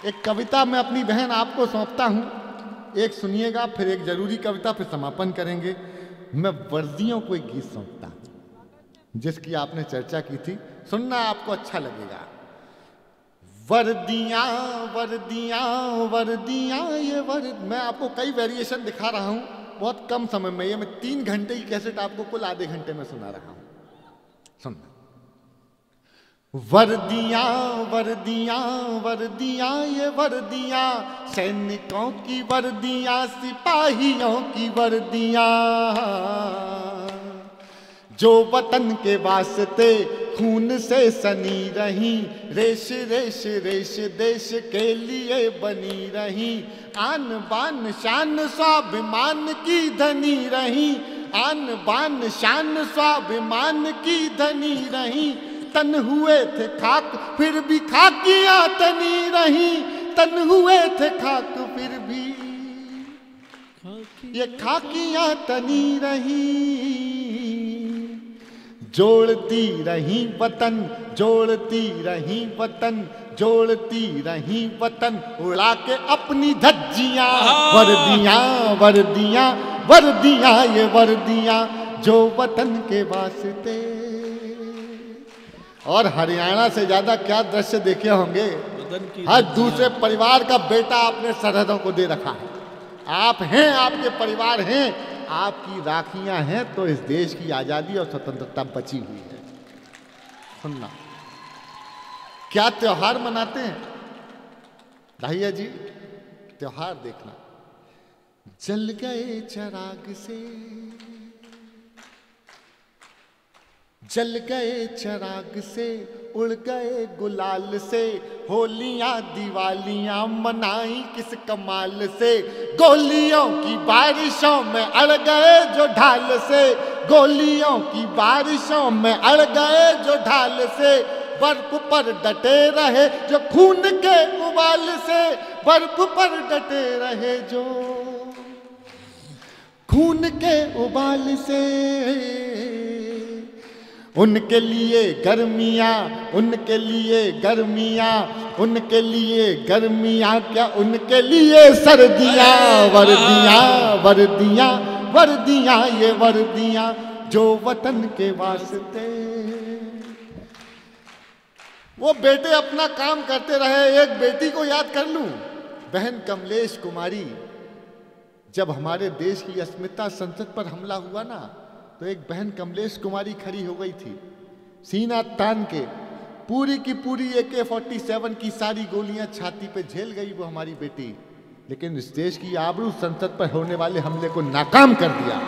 एक कविता मैं अपनी बहन आपको सौंपता हूं, एक सुनिएगा, फिर एक जरूरी कविता, फिर समापन करेंगे। मैं वर्दियों को एक गीत सौंपता हूं जिसकी आपने चर्चा की थी, सुनना आपको अच्छा लगेगा। वर्दियां वर्दियां वर्दियां ये मैं आपको कई वेरिएशन दिखा रहा हूं बहुत कम समय में। ये मैं 3 घंटे की कैसेट आपको कुल आधे घंटे में सुना रहा हूं, सुनना। वर्दियां वर्दियां वर्दियां ये वर्दियां, सैनिकों की वर्दियां, सिपाहियों की वर्दियां, जो वतन के वास्ते खून से सनी रही, रेश रेश रेश देश के लिए बनी रही, आन बान शान स्वाभिमान की धनी रही, आन बान शान स्वाभिमान की धनी रही। तन हुए थे खाक फिर भी खाकियां तनी रही, तन हुए थे खाक फिर भी ये खाकियां तनी रही, जोड़ती रही वतन, जोड़ती रही वतन, जोड़ती रही वतन, उड़ा के अपनी धज्जियां। वर्दियां वर्दियां वर्दियां ये वर्दियां, जो वतन के वास्ते। और हरियाणा से ज्यादा क्या दृश्य देखे होंगे। हर दूसरे परिवार का बेटा आपने सरहदों को दे रखा है। आप हैं, आपके परिवार हैं, आपकी राखियां हैं, तो इस देश की आजादी और स्वतंत्रता बची हुई है। सुनना, क्या त्योहार मनाते हैं दाहिया जी? त्योहार देखना। जल गए चिराग से, जल गए चिराग से, उड़ गए गुलाल से, होलियां दिवालियां मनाई किस कमाल से, गोलियों की बारिशों में अड़ गए जो ढाल से, गोलियों की बारिशों में अड़ गए जो ढाल से, बर्फ पर डटे रहे जो खून के उबाल से, बर्फ पर डटे रहे जो खून के उबाल से। उनके लिए गर्मियाँ, उनके लिए गर्मियाँ, उनके लिए गर्मियाँ, क्या उनके लिए सर्दियाँ। वर्दियाँ वर्दियाँ वर्दियाँ ये वर्दियाँ, जो वतन के वास्ते। वो बेटे अपना काम करते रहे। एक बेटी को याद कर लूं, बहन कमलेश कुमारी। जब हमारे देश की अस्मिता संसद पर हमला हुआ ना, तो एक बहन कमलेश कुमारी खड़ी हो गई थी, सीना तान के, पूरी की पूरी AK-47 की सारी गोलियां छाती पे झेल गई वो हमारी बेटी, लेकिन इस देश की आबरू संसद पर होने वाले हमले को नाकाम कर दिया।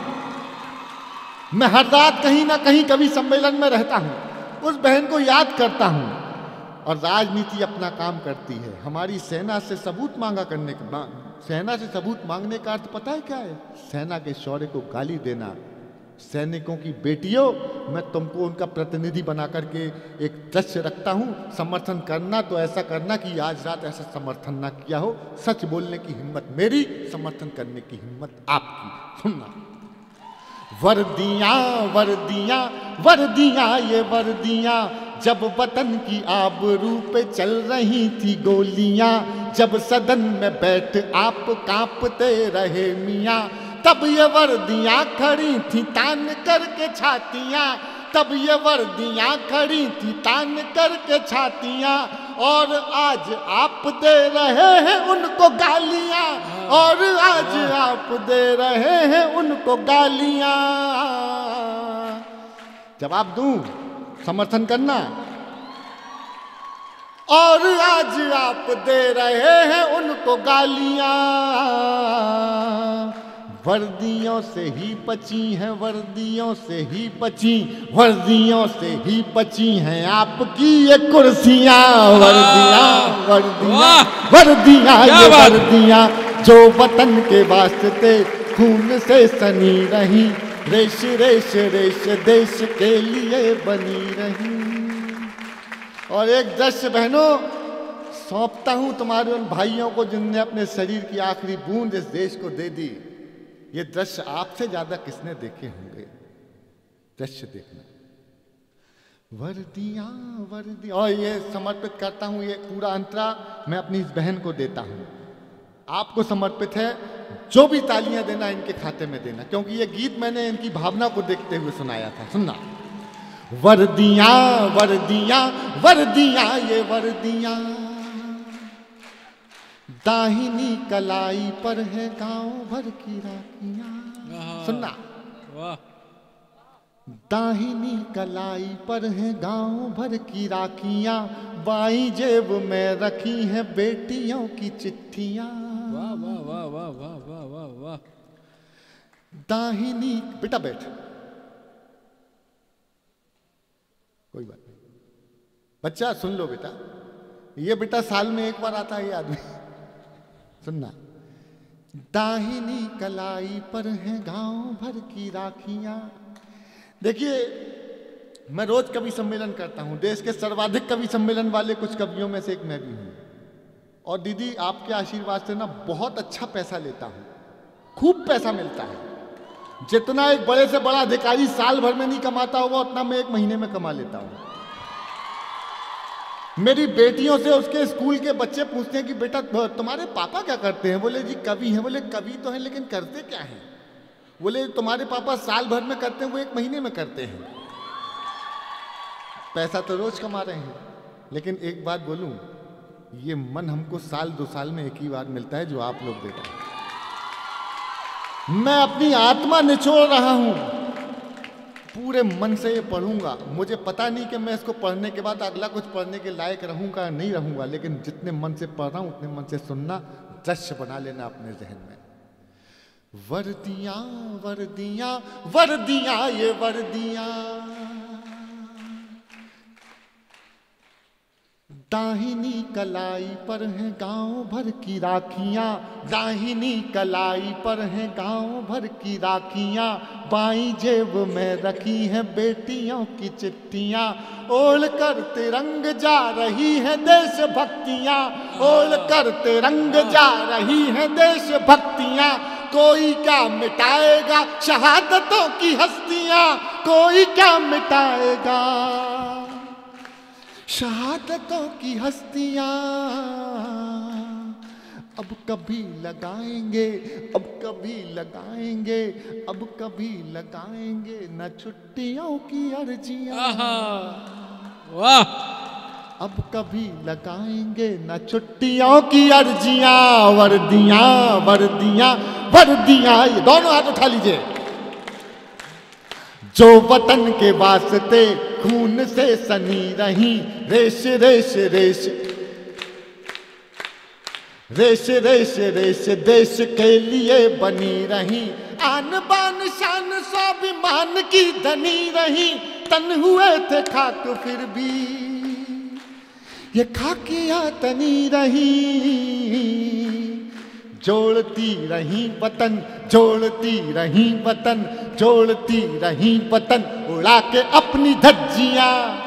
मैं हर रात कहीं ना कहीं कभी सम्मेलन में रहता हूं, उस बहन को याद करता हूं, और राजनीति अपना काम करती है। हमारी सेना से सबूत मांगा करने का, सेना से सबूत मांगने का अर्थ पता है क्या है? सेना के शौर्य को गाली देना। सैनिकों की बेटियों, मैं तुमको उनका प्रतिनिधि बना करके एक दृश्य रखता हूं, समर्थन करना तो ऐसा करना कि आज रात ऐसा समर्थन ना किया हो। सच बोलने की हिम्मत मेरी, समर्थन करने की हिम्मत आपकी। सुनना, वर्दियां वर्दियां वर्दियां ये वर्दियां, जब वतन की आबरू पे चल रही थी गोलियां, जब सदन में बैठ आप कांपते रहे मियां, तब ये वर्दियां खड़ी थी तान करके छातियां, तब ये वर्दियां खड़ी थी तान करके छातियां, और आज आप दे रहे हैं उनको गालियां, और आज आप दे रहे हैं उनको गालियां। जवाब दूं, समर्थन करना। और आज आप दे रहे हैं उनको गालियां, वर्दियों से ही बची हैं, वर्दियों से ही बची, वर्दियों से ही बची हैं आपकी ये कुर्सियां। वर्दियां वर्दियां वर्दियां ये वर्दियां, जो वतन के वास्ते खून से सनी रही, रेश रेश रेश देश के लिए बनी रही। और एक दृश्य बहनों सौंपता हूं तुम्हारे उन भाइयों को जिनने अपने शरीर की आखिरी बूंद इस देश को दे दी। ये दृश्य आपसे ज्यादा किसने देखे होंगे? दृश्य देखना। वर्दियां वर्दियां, और ये समर्पित करता हूं, ये पूरा अंतरा मैं अपनी इस बहन को देता हूं। आपको समर्पित है, जो भी तालियां देना इनके खाते में देना, क्योंकि ये गीत मैंने इनकी भावना को देखते हुए सुनाया था। सुनना। वर्दियां वर्दियां वर्दियां ये वर्दियां, दाहिनी कलाई पर है गांव भर की राखियां। सुनना। वाह। दाहिनी कलाई पर है गांव भर की राखियां, बाई जेब में रखी है बेटियों की चिट्ठियां। वाह वाह वाह वाह वाह वाह वाह वाह। दाहिनी, बेटा बैठ, कोई बात नहीं बच्चा, सुन लो बेटा, ये बेटा साल में एक बार आता है ये आदमी। सुनना। दाहिनी कलाई पर है गांव भर की राखियां। देखिए, मैं रोज कवि सम्मेलन करता हूं, देश के सर्वाधिक कवि सम्मेलन वाले कुछ कवियों में से एक मैं भी हूं। और दीदी, आपके आशीर्वाद से ना बहुत अच्छा पैसा लेता हूं, खूब पैसा मिलता है। जितना एक बड़े से बड़ा अधिकारी साल भर में नहीं कमाता होगा, उतना मैं एक महीने में कमा लेता हूं। मेरी बेटियों से उसके स्कूल के बच्चे पूछते हैं कि बेटा तुम्हारे पापा क्या करते हैं? बोले जी कवि हैं। बोले कवि तो हैं, लेकिन करते क्या हैं? बोले तुम्हारे पापा साल भर में करते हैं, वो एक महीने में करते हैं। पैसा तो रोज कमा रहे हैं, लेकिन एक बात बोलूं, ये मन हमको साल 2 साल में एक ही बार मिलता है, जो आप लोग दे रहे हैं। मैं अपनी आत्मा निचोड़ रहा हूं, पूरे मन से ये पढ़ूंगा। मुझे पता नहीं कि मैं इसको पढ़ने के बाद अगला कुछ पढ़ने के लायक रहूंगा या नहीं रहूंगा, लेकिन जितने मन से पढ़ रहा हूं उतने मन से सुनना, दृश्य बना लेना अपने जहन में। वर्दियां वर्दियां वर्दियां ये वर्दियां, दाहिनी कलाई पर है गांव भर की राखियां, दाहिनी कलाई पर है गांव भर की राखियां, बाईं जेब में रखी है बेटियों की चिट्ठियां, ओढ़ कर तिरंग जा रही है देश भक्तियां, ओढ़ कर तिरंग जा रही है देश भक्तियां, कोई क्या मिटाएगा शहादतों की हस्तियां, कोई क्या मिटाएगा शहादतों की हस्तियां। अब कभी लगाएंगे, अब कभी लगाएंगे, अब कभी लगाएंगे न छुट्टियों की अर्जियां। वाह। अब कभी लगाएंगे न छुट्टियों की अर्जियां। वर्दियां वर्दियां वर्दियां, ये दोनों हाथ उठा लीजिए। जो वतन के वास्ते खून से सनी रही, रेश रेश रेश रेश रेश रेश देश के लिए बनी रही, आन बान शान स्वाभिमान की धनी रही, तन हुए थे खाक फिर भी ये खाकियां तनी रही, जोड़ती रही वतन, जोड़ती रही वतन, जोड़ती रही वतन, उड़ा के अपनी धज्जियां।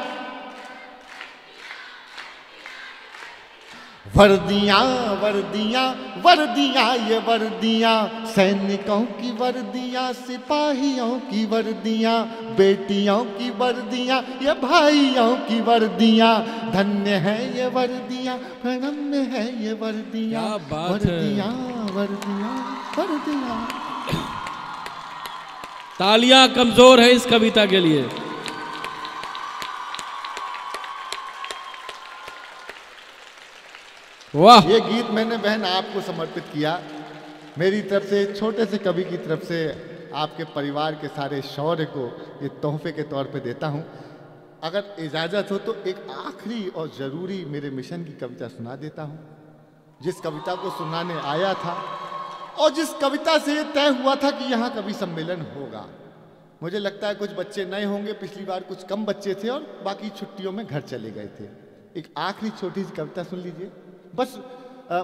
वर्दियां वर्दियां वर्दियां ये वर्दियां, सैनिकों की वर्दियां, सिपाहियों की वर्दियां, बेटियों की वर्दियां, ये भाइयों की वर्दियां, धन्य है ये वर्दियां, प्रणम्य है ये वर्दियां। वर्दियां वर्दियां वर्दियां। तालियां कमजोर है इस कविता के लिए। वाह। ये गीत मैंने बहन आपको समर्पित किया, मेरी तरफ से, छोटे से कवि की तरफ से आपके परिवार के सारे शौर्य को ये तोहफे के तौर पे देता हूँ। अगर इजाज़त हो तो एक आखिरी और ज़रूरी मेरे मिशन की कविता सुना देता हूँ, जिस कविता को सुनाने आया था और जिस कविता से ये तय हुआ था कि यहाँ कवि सम्मेलन होगा। मुझे लगता है कुछ बच्चे नए होंगे, पिछली बार कुछ कम बच्चे थे और बाकी छुट्टियों में घर चले गए थे। एक आखिरी छोटी सी कविता सुन लीजिए बस।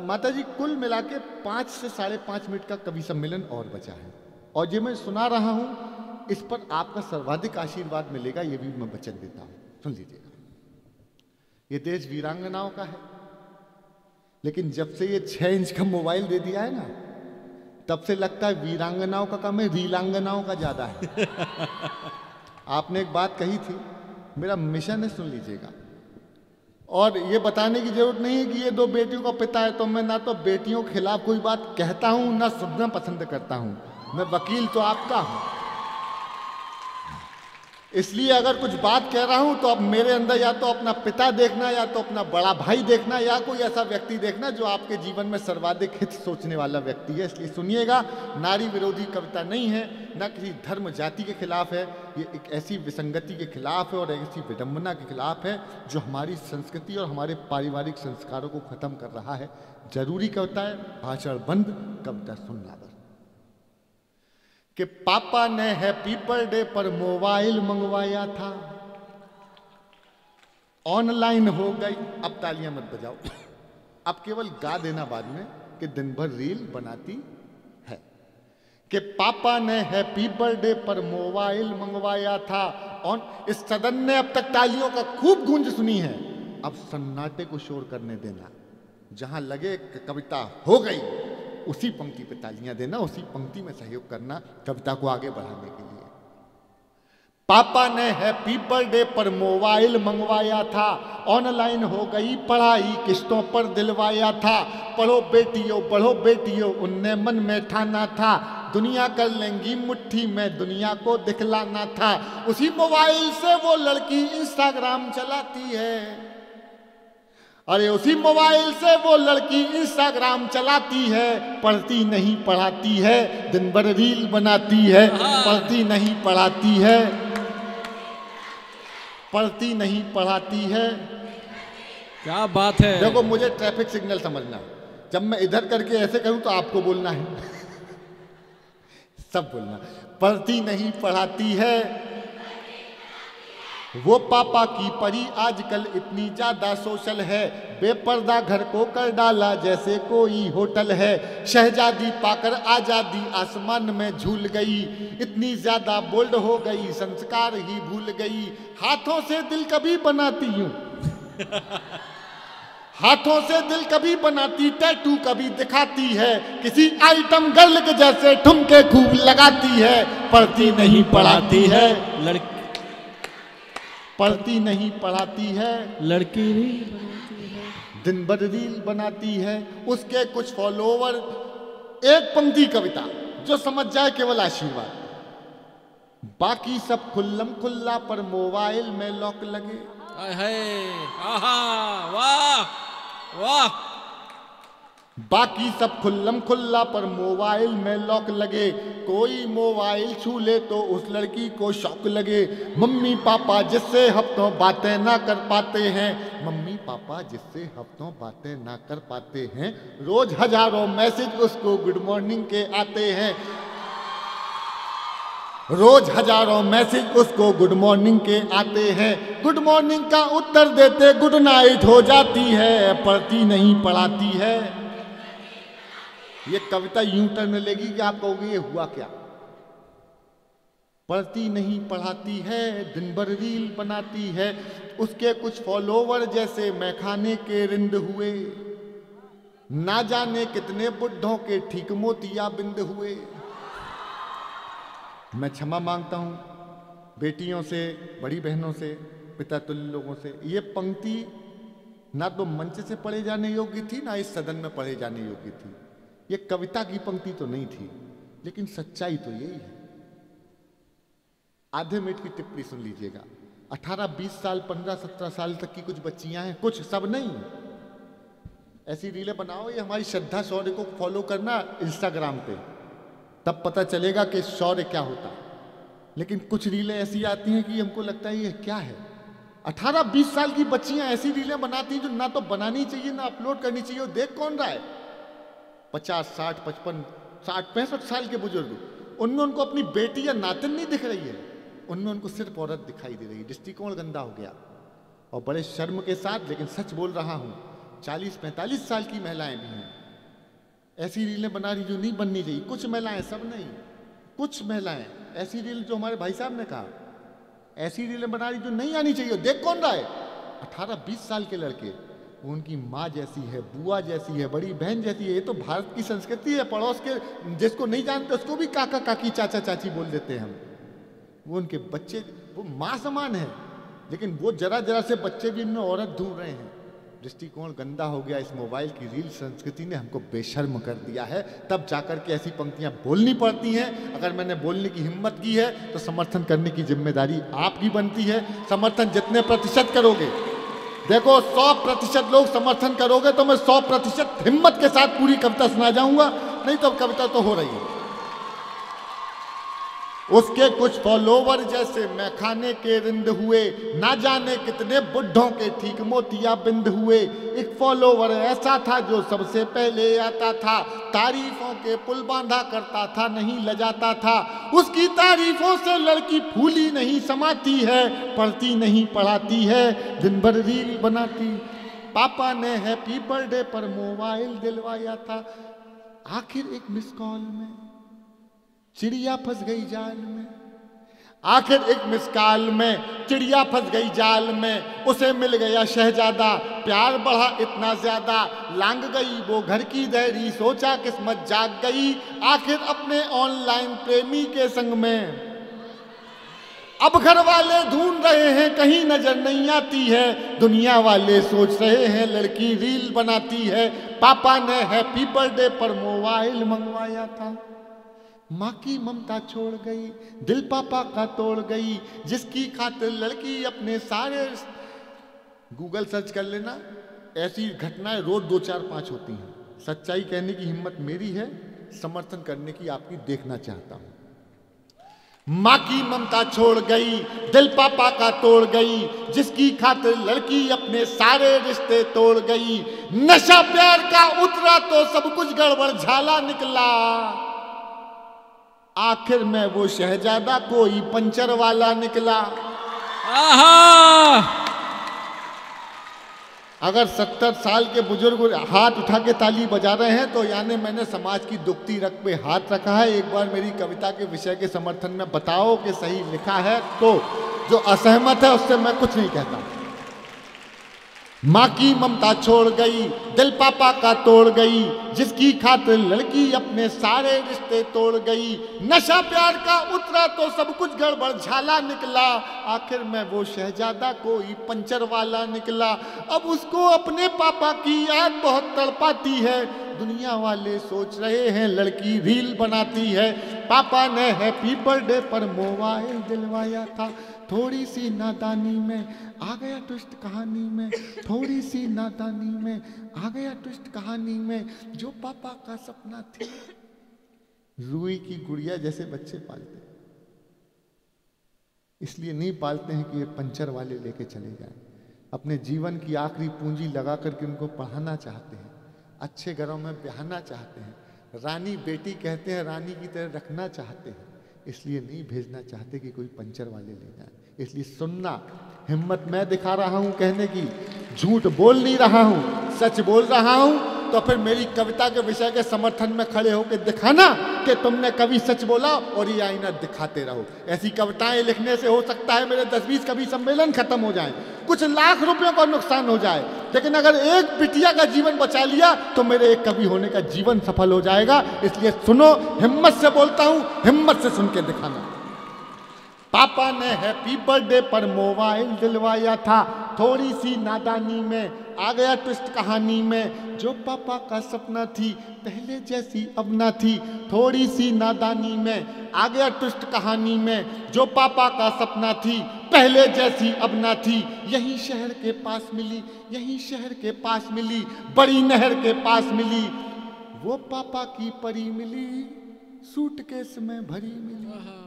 माता जी, कुल मिला के 5 से 5.5 मिनट का कवि सम्मेलन और बचा है, और जो मैं सुना रहा हूँ इस पर आपका सर्वाधिक आशीर्वाद मिलेगा, ये भी मैं वचन देता हूँ। सुन लीजिएगा। ये देश वीरांगनाओं का है, लेकिन जब से ये 6 इंच का मोबाइल दे दिया है ना, तब से लगता है वीरांगनाओं का कम है, रीलांगनाओं का ज्यादा है। आपने एक बात कही थी मेरा मिशन है, सुन लीजिएगा। और ये बताने की जरूरत नहीं है कि ये दो बेटियों का पिता है, तो मैं ना तो बेटियों के खिलाफ कोई बात कहता हूं ना सुनना पसंद करता हूं। मैं वकील तो आपका हूं, इसलिए अगर कुछ बात कह रहा हूं तो अब मेरे अंदर या तो अपना पिता देखना, या तो अपना बड़ा भाई देखना, या कोई ऐसा व्यक्ति देखना जो आपके जीवन में सर्वाधिक हित सोचने वाला व्यक्ति है। इसलिए सुनिएगा, नारी विरोधी कविता नहीं है, न किसी धर्म जाति के खिलाफ है, ये एक ऐसी विसंगति के खिलाफ है और ऐसी विडंबना के खिलाफ है जो हमारी संस्कृति और हमारे पारिवारिक संस्कारों को खत्म कर रहा है। जरूरी कविता है, भाषण बंद, कविता सुन ला। कि पापा ने हैप्पी बर्थडे पर मोबाइल मंगवाया था, ऑनलाइन हो गई। अब तालियां मत बजाओ, अब केवल गा देना बाद में कि दिन भर रील बनाती है। कि पापा ने हैप्पी बर्थडे पर मोबाइल मंगवाया था। और इस सदन ने अब तक तालियों का खूब गूंज सुनी है, अब सन्नाटे को शोर करने देना। जहां लगे कविता हो गई, उसी पंक्ति पे तालियां देना, उसी पंक्ति में सहयोग करना कविता को आगे बढ़ाने के लिए। पापा ने हैप्पी बर्थडे पर मोबाइल मंगवाया था, ऑनलाइन हो गई पढ़ाई, किस्तों पर दिलवाया था। पढ़ो बेटियों बढ़ो बेटियों, उनने मन में ठाना था, दुनिया कर लेंगी मुट्ठी में, दुनिया को दिखलाना था। उसी मोबाइल से वो लड़की इंस्टाग्राम चलाती है, अरे उसी मोबाइल से वो लड़की इंस्टाग्राम चलाती है। पढ़ती नहीं पढ़ाती है, दिन भर रील बनाती है। पढ़ती नहीं पढ़ाती है, पढ़ती नहीं पढ़ाती है। क्या बात है। देखो, मुझे ट्रैफिक सिग्नल समझना, जब मैं इधर करके ऐसे करूं तो आपको बोलना है सब बोलना। पढ़ती नहीं पढ़ाती है, वो पापा की परी आजकल इतनी ज्यादा सोशल है, बेपर्दा घर को कर डाला जैसे कोई होटल है। शहजादी पाकर आजादी आसमान में झूल गई, इतनी ज्यादा बोल्ड हो गई संस्कार ही भूल गई। हाथों से दिल कभी बनाती हूँ हाथों से दिल कभी बनाती, टैटू कभी दिखाती है, किसी आइटम गर्ल के जैसे ठुमके खूब लगाती है। पढ़ती नहीं पढ़ाती है, लड़की पढ़ती नहीं पढ़ाती है, लड़की रील बनाती है, दिन भर रील बनाती है। उसके कुछ फॉलोवर, एक पंक्ति कविता जो समझ जाए केवल आशीर्वाद। बाकी सब खुल्लम खुल्ला पर मोबाइल में लॉक लगे। वाह वाह। बाकी सब खुल्लम खुल्ला पर मोबाइल में लॉक लगे, कोई मोबाइल छू ले तो उस लड़की को शौक लगे। मम्मी पापा जिससे हफ्तों बातें ना कर पाते हैं, मम्मी पापा जिससे हफ्तों बातें ना कर पाते हैं, रोज हजारों मैसेज उसको गुड मॉर्निंग के आते हैं। रोज हजारों मैसेज उसको गुड मॉर्निंग के आते हैं, गुड मॉर्निंग का उत्तर देते गुड नाइट हो जाती है। पढ़ती नहीं पढ़ाती है। ये कविता यूं टर्न लेगी कि आप कहोगे ये हुआ क्या। पढ़ती नहीं पढ़ाती है, दिन भर रील बनाती है, उसके कुछ फॉलोवर जैसे मैखाने के रिंद हुए, ना जाने कितने बुढ़ों के ठीक मोतिया बिंद हुए। मैं क्षमा मांगता हूं बेटियों से, बड़ी बहनों से, पिता तुल्य लोगों से। ये पंक्ति ना तो मंच से पढ़े जाने योग्य थी, ना इस सदन में पढ़े जाने योग्य थी। ये कविता की पंक्ति तो नहीं थी, लेकिन सच्चाई तो यही है। आधे मिनट की टिप्पणी सुन लीजिएगा। 18-20 साल, 15-17 साल तक की कुछ बच्चियां हैं, कुछ, सब नहीं। ऐसी रीलें बनाओ, ये हमारी श्रद्धा शौर्य को फॉलो करना इंस्टाग्राम पे, तब पता चलेगा कि शौर्य क्या होता है। लेकिन कुछ रीलें ऐसी आती हैं कि हमको लगता है ये क्या है। 18-20 साल की बच्चियां ऐसी रीलें बनाती हैं जो ना तो बनानी चाहिए ना अपलोड करनी चाहिए। और देख कौन रहा है? 50, 60, 55, 60, 65 साल के बुजुर्ग, उनमें उनको अपनी बेटी या नातिन नहीं दिख रही है, उनमें उनको सिर्फ औरत दिखाई दे रही है। दृष्टिकोण गंदा हो गया। और बड़े शर्म के साथ, लेकिन सच बोल रहा हूं, 40-45 साल की महिलाएं भी हैं ऐसी रीलें बना रही जो नहीं बननी चाहिए। कुछ महिलाएं, सब नहीं, कुछ महिलाएं ऐसी रील, जो हमारे भाई साहब ने कहा, ऐसी रीलें बना रही जो नहीं आनी चाहिए। देख कौन रहा है? 18-20 साल के लड़के, उनकी माँ जैसी है, बुआ जैसी है, बड़ी बहन जैसी है। ये तो भारत की संस्कृति है। पड़ोस के जिसको नहीं जानते उसको भी काका काकी चाचा चाची बोल देते हैं हम। वो उनके बच्चे, वो माँ समान है। लेकिन वो जरा जरा से बच्चे भी इनमें औरत ढूंढ रहे हैं। दृष्टिकोण गंदा हो गया। इस मोबाइल की रील संस्कृति ने हमको बेशर्म कर दिया है। तब जाकर के ऐसी पंक्तियां बोलनी पड़ती हैं। अगर मैंने बोलने की हिम्मत की है तो समर्थन करने की जिम्मेदारी आपकी बनती है। समर्थन जितने प्रतिशत करोगे, देखो 100% लोग समर्थन करोगे तो मैं 100% हिम्मत के साथ पूरी कविता सुना जाऊंगा, नहीं तो कविता तो हो रही है। उसके कुछ फॉलोवर जैसे मैं खाने के रिंद हुए, ना जाने कितने बुढ़ों के ठीक मोतिया बिंद हुए। एक फॉलोवर ऐसा था जो सबसे पहले आता था, तारीफों के पुल बांधा करता था, नहीं लजाता था। उसकी तारीफों से लड़की फूली नहीं समाती है, पढ़ती नहीं पढ़ाती है, दिन भर रील बनाती। पापा ने हैप्पी बर्थडे पर मोबाइल दिलवाया था। आखिर एक मिस कॉल में चिड़िया फंस गई जाल में। आखिर एक मिस कॉल में चिड़िया फंस गई जाल में। उसे मिल गया शहजादा, प्यार बढ़ा इतना ज्यादा। लांग गई वो घर की दहरी, सोचा किस्मत जाग गई। आखिर अपने ऑनलाइन प्रेमी के संग में। अब घर वाले ढूंढ रहे हैं, कहीं नजर नहीं आती है। दुनिया वाले सोच रहे हैं लड़की रील बनाती है। पापा ने हैप्पी बर्थडे पर मोबाइल मंगवाया था। माँ की ममता छोड़ गई, दिल पापा का तोड़ गई, जिसकी खातिर लड़की अपने सारे। गूगल सर्च कर लेना, ऐसी घटनाएं रोज 2 4 5 होती हैं। सच्चाई कहने की हिम्मत मेरी है, समर्थन करने की आपकी देखना चाहता हूं। माँ की ममता छोड़ गई, दिल पापा का तोड़ गई, जिसकी खातिर लड़की अपने सारे रिश्ते तोड़ गई। नशा प्यार का उतरा तो सब कुछ गड़बड़ झाला निकला। आखिर में वो शहजादा कोई पंचर वाला निकला। आहा! अगर 70 साल के बुजुर्ग हाथ उठा के ताली बजा रहे हैं तो यानी मैंने समाज की दुखती रग पे हाथ रखा है। एक बार मेरी कविता के विषय के समर्थन में बताओ कि सही लिखा है, तो जो असहमत है उससे मैं कुछ नहीं कहता। माँ की ममता छोड़ गई, दिल पापा का तोड़ गई, जिसकी खातिर लड़की अपने सारे रिश्ते तोड़ गई। नशा प्यार का उतरा तो सब कुछ गड़बड़ झाला निकला। आखिर में वो शहजादा कोई पंचर वाला निकला। अब उसको अपने पापा की याद बहुत तड़पाती है। दुनिया वाले सोच रहे हैं लड़की रील बनाती है। पापा ने हैप्पी बर्थडे पर मोबाइल दिलवाया था। थोड़ी सी नादानी में आ गया ट्विस्ट कहानी में। थोड़ी सी नादानी में आ गया ट्विस्ट कहानी में। जो पापा का सपना थी। रूई की गुड़िया जैसे बच्चे पालते, इसलिए नहीं पालते हैं कि ये पंचर वाले लेके चले जाएं। अपने जीवन की आखिरी पूंजी लगा करके उनको पढ़ाना चाहते हैं, अच्छे घरों में ब्याहना चाहते हैं, रानी बेटी कहते हैं रानी की तरह रखना चाहते हैं। इसलिए नहीं भेजना चाहते कि कोई पंचर वाले ले जाए। इसलिए सुनना, हिम्मत मैं दिखा रहा हूं कहने की, झूठ बोल नहीं रहा हूं, सच बोल रहा हूं। तो फिर मेरी कविता के विषय के समर्थन में खड़े होकर दिखाना कि तुमने कभी सच बोला और ये आईना दिखाते रहो। ऐसी कविताएं लिखने से हो सकता है मेरे 10-20 कवि सम्मेलन खत्म हो जाएं, कुछ लाख रुपयों का नुकसान हो जाए, लेकिन अगर एक बिटिया का जीवन बचा लिया तो मेरे एक कवि होने का जीवन सफल हो जाएगा। इसलिए सुनो, हिम्मत से बोलता हूं, हिम्मत से सुन के दिखाना। पापा ने हैप्पी बर्थडे पर मोबाइल दिलवाया था। थोड़ी सी नादानी में आ गया ट्विस्ट कहानी में। जो पापा का सपना थी पहले जैसी अब ना थी। थोड़ी सी नादानी में आ गया ट्विस्ट कहानी में। जो पापा का सपना थी पहले जैसी अब ना थी। यही शहर के पास मिली, यही शहर के पास मिली, बड़ी नहर के पास मिली। वो पापा की परी मिली, सूटकेस में भरी मिली।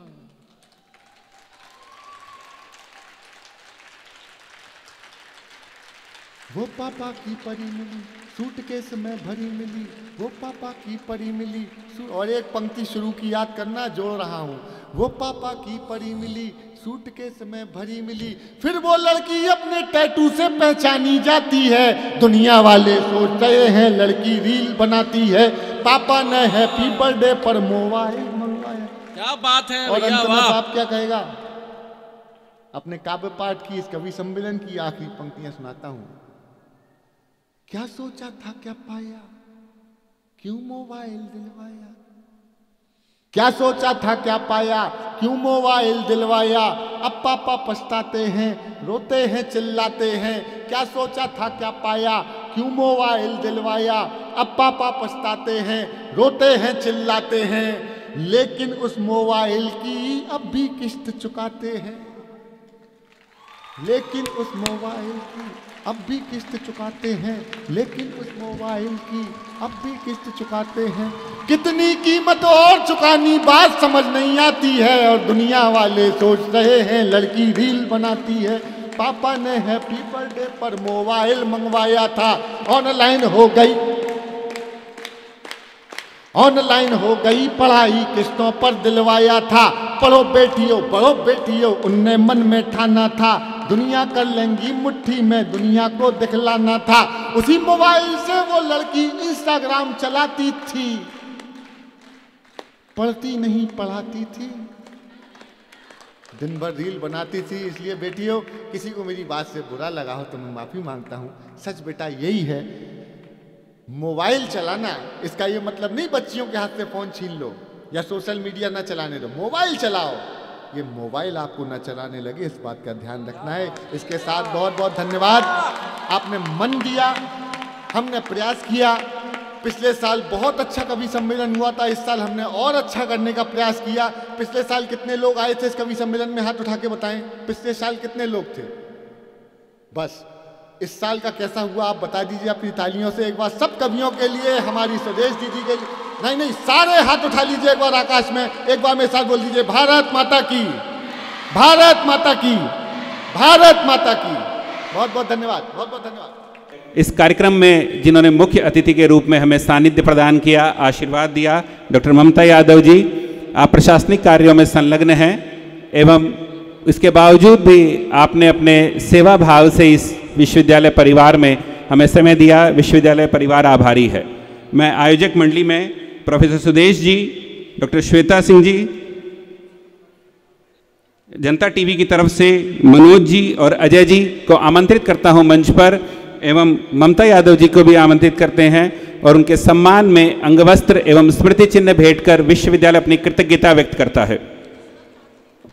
वो पापा की परी मिली, सूटकेस में भरी मिली। वो पापा की परी मिली। और एक पंक्ति शुरू की याद करना, जोड़ रहा हूँ। वो पापा की परी मिली, सूटकेस में भरी मिली। फिर वो लड़की अपने टैटू से पहचानी जाती है। दुनिया वाले सोच रहे हैं लड़की रील बनाती है। पापा ने हैप्पी बर्थडे पर मोबाइल मंगवाया। क्या बात है और भैया, अंत में वाह! बाप क्या कहेगा? अपने काव्य पाठ की, इस कवि सम्मेलन की आखिरी पंक्तियां सुनाता हूं। क्या सोचा था क्या पाया, क्यों मोबाइल दिलवाया। क्या सोचा था क्या पाया, क्यों मोबाइल दिलवाया, अब पापा पछताते हैं, रोते हैं चिल्लाते हैं। क्या सोचा था क्या पाया, क्यों मोबाइल दिलवाया, अब पापा पछताते हैं, रोते हैं चिल्लाते हैं। लेकिन उस मोबाइल की अब भी किस्त चुकाते हैं, लेकिन उस मोबाइल की अब भी किस्त चुकाते हैं, लेकिन उस मोबाइल की अब भी किस्त चुकाते हैं। कितनी कीमत और चुकानी बात समझ नहीं आती है, और दुनिया वाले सोच रहे हैं लड़की रील बनाती है। पापा ने हैप्पी बर्थडे पर मोबाइल मंगवाया था, ऑनलाइन हो गई पढ़ाई, किस्तों पर दिलवाया था। पढ़ो बेटियों उनने मन में ठाना था, दुनिया कर लेंगी मुट्ठी में, दुनिया को दिखलाना था। उसी मोबाइल से वो लड़की इंस्टाग्राम चलाती थी, पढ़ती नहीं पढ़ाती थी, दिन भर रील बनाती थी। इसलिए बेटियों, किसी को मेरी बात से बुरा लगा हो तो मैं माफी मांगता हूं। सच बेटा यही है, मोबाइल चलाना इसका ये मतलब नहीं बच्चियों के हाथ से फोन छीन लो या सोशल मीडिया ना चलाने दो। मोबाइल चलाओ, ये मोबाइल आपको ना चलाने लगे, इस बात का ध्यान रखना है। इसके साथ बहुत बहुत धन्यवाद, आपने मन दिया, हमने प्रयास किया। पिछले साल बहुत अच्छा कवि सम्मेलन हुआ था, इस साल हमने और अच्छा करने का प्रयास किया। पिछले साल कितने लोग आए थे इस कवि सम्मेलन में, हाथ उठा के बताएं। पिछले साल कितने लोग थे? बस इस साल का कैसा हुआ आप बता दीजिए अपनी तालियों से एक बार, सब कवियों के लिए, हमारी स्वदेश दीदी के लिए। नहीं, सारे हाथ उठा लीजिए एक बार आकाश में, एक बार मेरे साथ बोल दीजिए, भारत माता की, भारत माता की, भारत माता की। बहुत बहुत धन्यवाद, बहुत बहुत धन्यवाद। इस कार्यक्रम में जिन्होंने मुख्य अतिथि के रूप में हमें सानिध्य प्रदान किया, आशीर्वाद दिया, डॉक्टर ममता यादव जी, आप प्रशासनिक कार्यों में संलग्न हैं एवं इसके बावजूद भी आपने अपने सेवा भाव से इस विश्वविद्यालय परिवार में हमें समय दिया। विश्वविद्यालय परिवार आभारी है। मैं आयोजक मंडली में प्रोफेसर सुदेश जी, डॉक्टर श्वेता सिंह जी, जनता टीवी की तरफ से मनोज जी और अजय जी को आमंत्रित करता हूं मंच पर, एवं ममता यादव जी को भी आमंत्रित करते हैं और उनके सम्मान में अंगवस्त्र एवं स्मृति चिन्ह भेंट कर विश्वविद्यालय अपनी कृतज्ञता व्यक्त करता है।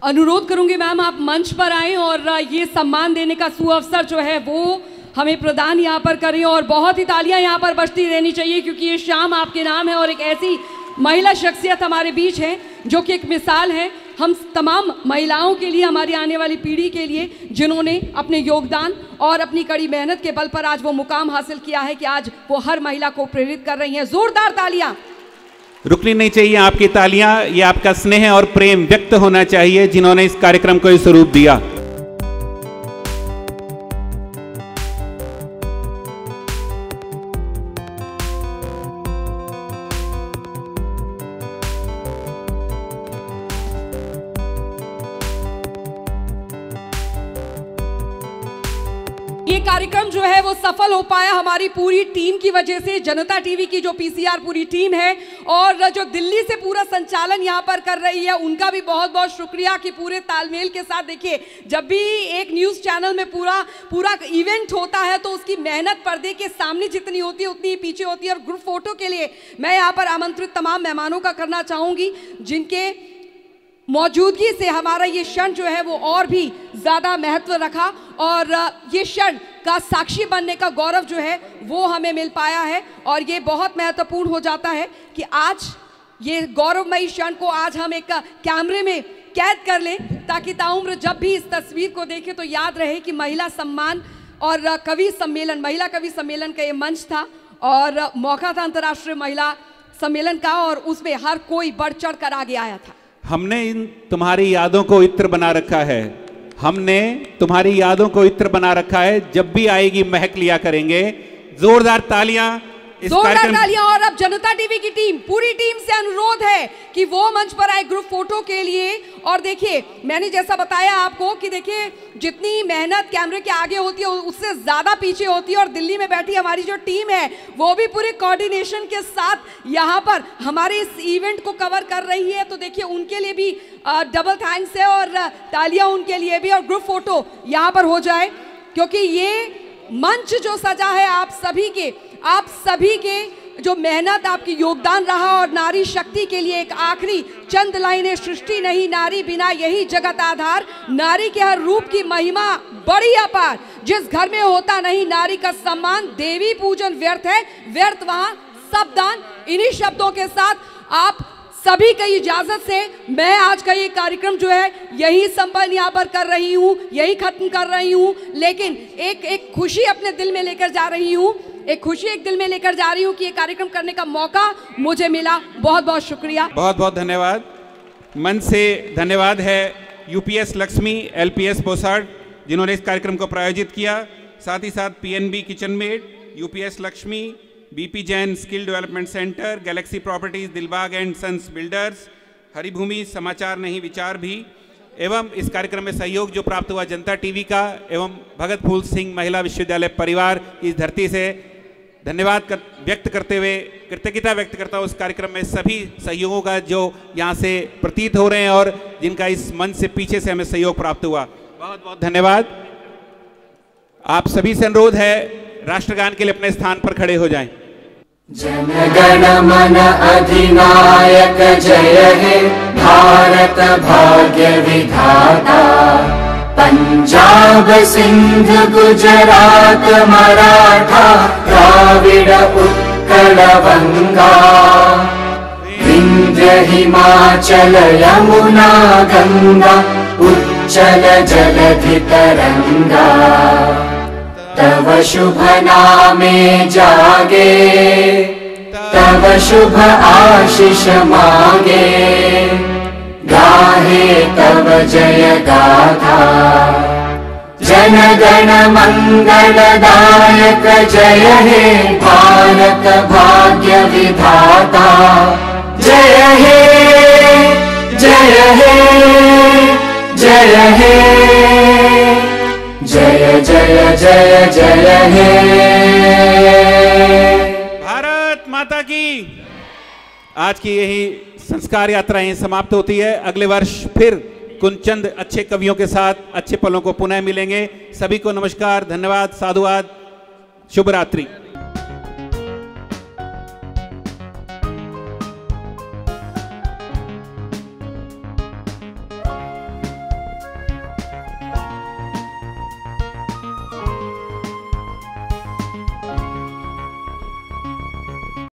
अनुरोध करूंगी मैम आप मंच पर आएं और ये सम्मान देने का सुअवसर जो है वो हमें प्रदान यहाँ पर करें, और बहुत ही तालियां यहाँ पर बजती रहनी चाहिए क्योंकि ये शाम आपके नाम है और एक ऐसी महिला शख्सियत हमारे बीच है जो कि एक मिसाल है हम तमाम महिलाओं के लिए, हमारी आने वाली पीढ़ी के लिए, जिन्होंने अपने योगदान और अपनी कड़ी मेहनत के बल पर आज वो मुकाम हासिल किया है कि आज वो हर महिला को प्रेरित कर रही हैं। जोरदार तालियां। रुकनी नहीं चाहिए आपकी तालियां, ये आपका स्नेह और प्रेम व्यक्त होना चाहिए जिन्होंने इस कार्यक्रम को इस स्वरूप दिया। ये कार्यक्रम जो है वो सफल हो पाया हमारी पूरी टीम की वजह से, जनता टीवी की जो पीसीआर पूरी टीम है और जो दिल्ली से पूरा संचालन यहाँ पर कर रही है, उनका भी बहुत बहुत शुक्रिया कि पूरे तालमेल के साथ। देखिए, जब भी एक न्यूज़ चैनल में पूरा इवेंट होता है तो उसकी मेहनत पर्दे के सामने जितनी होती है उतनी ही पीछे होती है। और ग्रुप फोटो के लिए मैं यहाँ पर आमंत्रित तमाम मेहमानों का करना चाहूँगी जिनके मौजूदगी से हमारा ये क्षण जो है वो और भी ज़्यादा महत्व रखा, और ये क्षण का साक्षी बनने का गौरव जो है वो हमें मिल पाया है। और ये बहुत महत्वपूर्ण हो जाता है कि आज ये गौरवमयी क्षण को आज हम एक कैमरे में कैद कर लें ताकि ताउम्र जब भी इस तस्वीर को देखें तो याद रहे कि महिला सम्मान और कवि सम्मेलन, महिला कवि सम्मेलन का ये मंच था और मौका था अंतर्राष्ट्रीय महिला सम्मेलन का, और उसमें हर कोई बढ़ चढ़ कर आगे आया था। हमने इन तुम्हारी यादों को इत्र बना रखा है, हमने तुम्हारी यादों को इत्र बना रखा है, जब भी आएगी महक लिया करेंगे। जोरदार तालियां। जोरदार तालियां। और अब जनता टीवी की टीम, पूरी टीम से अनुरोध है कि वो मंच पर आए ग्रुप फोटो के लिए। और देखिए, मैंने जैसा बताया आपको कि देखिए जितनी मेहनत कैमरे के आगे होती है उससे ज्यादा पीछे होती है, और दिल्ली में बैठी हमारी जो टीम है वो भी पूरे कोऑर्डिनेशन के साथ यहाँ पर हमारे इस इवेंट को कवर कर रही है। तो देखिए उनके लिए भी डबल थैंक्स है और तालियां उनके लिए भी। और ग्रुप फोटो यहाँ पर हो जाए क्योंकि ये मंच जो सजा है आप सभी के जो मेहनत, आपकी योगदान रहा और नारी शक्ति के लिए एक आखिरी चंद लाइनें। सृष्टि नहीं नारी बिना यही जगत आधार, नारी के हर रूप की महिमा बड़ी अपार, जिस घर में होता नहीं नारी का सम्मान, देवी पूजन व्यर्थ है, व्यर्थ वहां सब दान। इन्हीं शब्दों के साथ आप सभी की इजाजत से मैं आज का ये कार्यक्रम जो है यही संपन्न यहाँ पर कर रही हूँ, यही खत्म कर रही हूँ। लेकिन एक खुशी अपने दिल में लेकर जा रही हूँ, एक खुशी एक दिल में लेकर जा रही हूँ कि ये कार्यक्रम करने का मौका मुझे मिला। बहुत बहुत शुक्रिया, बहुत बहुत धन्यवाद। मन से धन्यवाद है यूपीएस लक्ष्मी, एलपीएस बोसाड जिन्होंने इस कार्यक्रम को प्रायोजित किया, साथ ही साथ PNB kitchen made, UPS Laxmi, BP Jain skill development centre, galaxy properties, Dilbagh and sons builders, Haribhoomi समाचार नहीं विचार भी, एवं इस कार्यक्रम में सहयोग जो प्राप्त हुआ जनता टीवी का एवं भगत फूल सिंह महिला विश्वविद्यालय परिवार की इस धरती से धन्यवाद व्यक्त करते हुए कृतज्ञता व्यक्त करता हूँ उस कार्यक्रम में सभी सहयोगों का जो यहाँ से प्रतीत हो रहे हैं और जिनका इस मंच से पीछे से हमें सहयोग प्राप्त हुआ। बहुत बहुत धन्यवाद। आप सभी से अनुरोध है राष्ट्रगान के लिए अपने स्थान पर खड़े हो जाएं। जन गण मन अधिनायक जय हे भारत भाग्य विधाता, पंजाब सिंध गुजरात मराठा द्राविड़ उत्कल बंगा, विंध्य हिमाचल यमुना गंगा उच्चल जलधि तरंगा, तव शुभ नामे जागे, तव शुभ आशीष मांगे, गाहे तव जय गाथा। जन गण मंगल दायक जय हे भारत भाग्य विधाता, जय हे जय हे जय हे जय जय जय जय हे। भारत माता की। आज की यही संस्कार यात्राएं समाप्त होती है। अगले वर्ष फिर कुछ चंद अच्छे कवियों के साथ अच्छे पलों को पुनः मिलेंगे। सभी को नमस्कार, धन्यवाद, साधुवाद, शुभ रात्रि।